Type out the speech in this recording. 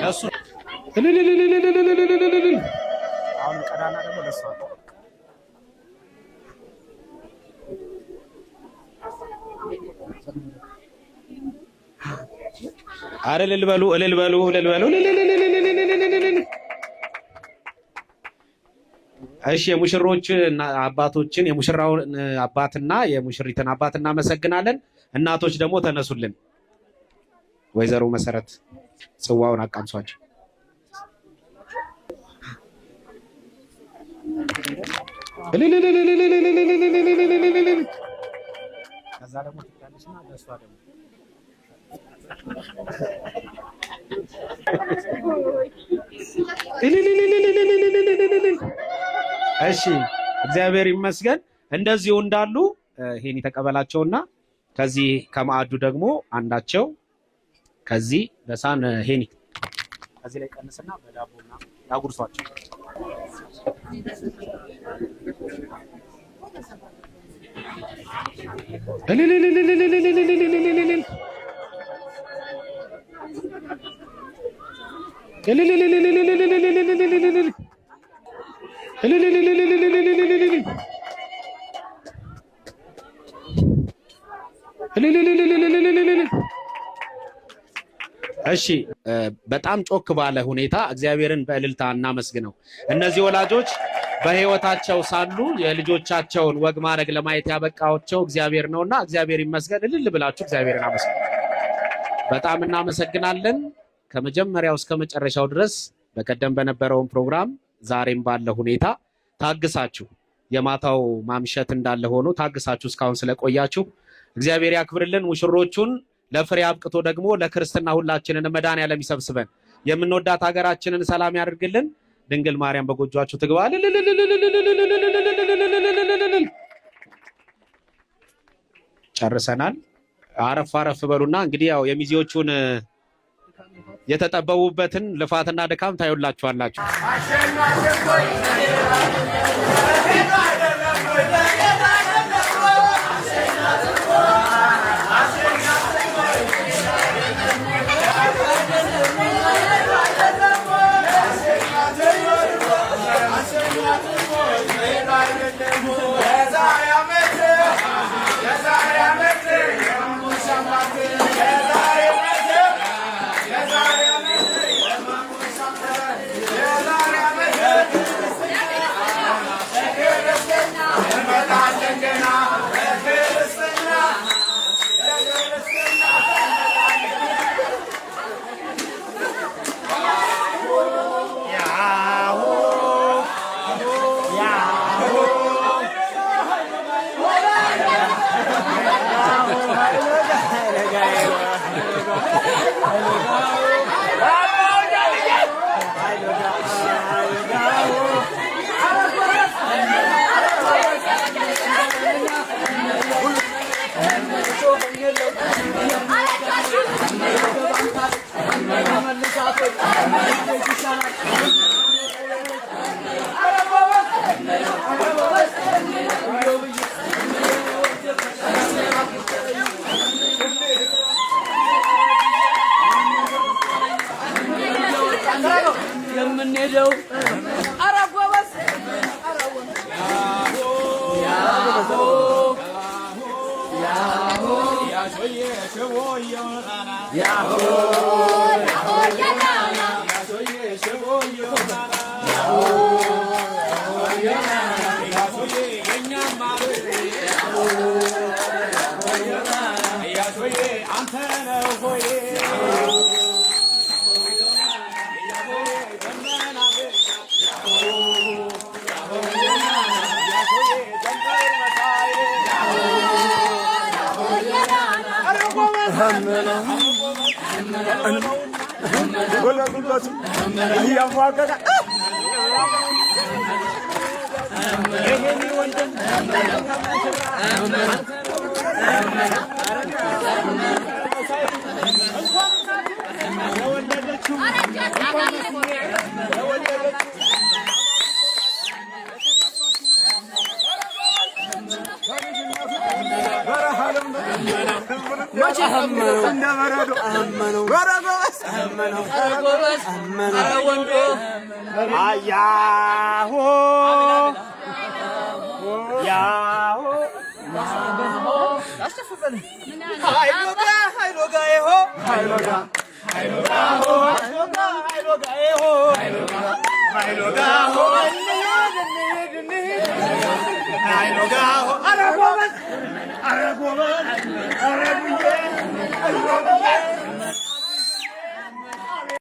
እሱ አሁን ቀዳና ደግሞ ለሷ አረ እልል በሉ እልል በሉ እልል በሉ። እሺ የሙሽሮች አባቶችን የሙሽራውን አባትና የሙሽሪትን አባት እናመሰግናለን። እናቶች ደግሞ ተነሱልን። ወይዘሮ መሰረት ጽዋውን አቃምሷቸው። ከዛ ደግሞ ትታነሽና ለሷ ደግሞ እሺ እግዚአብሔር ይመስገን። እንደዚሁ እንዳሉ ይሄን ተቀበላቸውና ከዚህ ከማዕዱ ደግሞ አንዳቸው ከዚህ በሳን ሄኒ ከዚህ ላይ ቀንስና በዳቦና ያጉርሷቸው። እሺ በጣም ጮክ ባለ ሁኔታ እግዚአብሔርን በእልልታ እናመስግነው። እነዚህ ወላጆች በህይወታቸው ሳሉ የልጆቻቸውን ወግ ማድረግ ለማየት ያበቃቸው እግዚአብሔር ነውና እግዚአብሔር ይመስገን። እልል ብላችሁ እግዚአብሔርን አመስግኑ። በጣም እናመሰግናለን። ከመጀመሪያው እስከ መጨረሻው ድረስ በቀደም በነበረው ፕሮግራም ዛሬም ባለ ሁኔታ ታግሳችሁ የማታው ማምሸት እንዳለ ሆኖ ታግሳችሁ እስካሁን ስለቆያችሁ እግዚአብሔር ያክብርልን። ሙሽሮቹን ለፍሬ አብቅቶ ደግሞ ለክርስትና ሁላችንን መድኃኔዓለም ይሰብስበን። የምንወዳት ሀገራችንን ሰላም ያድርግልን። ድንግል ማርያም በጎጇችሁ ትግባ። ጨርሰናል። አረፍ አረፍ በሉና እንግዲህ ያው የሚዜዎቹን የተጠበቡበትን ልፋትና ድካም ታዩላችኋላችሁ። Machi hamano, hamano, hamano, hamano, hamano, hamano, ጎበዝ ኧረ ወንዶ አያሆ ያሆ ሃይሎጋ ሃይሎጋ ይሆ ሃይሎጋ ሃይሎጋ ሆ ሃይሎጋ ይሆ ሃይሎጋ ሆ ሃይሎጋ ሆ ኧረ ጎበዝ ኧረ ጎበዝ ኧረ ቡዬ